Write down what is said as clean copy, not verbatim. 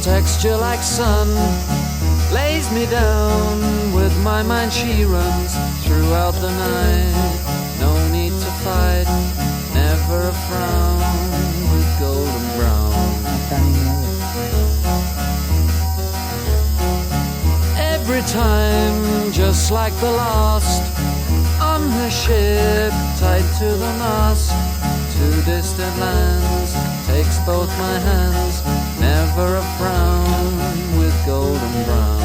Texture like sun lays me down. With my mind she runs throughout the night. No need to fight, never a frown. With golden brown, every time just like the last. On her ship tied to the mast, to distant lands takes both my hands. Never a frown with golden brown.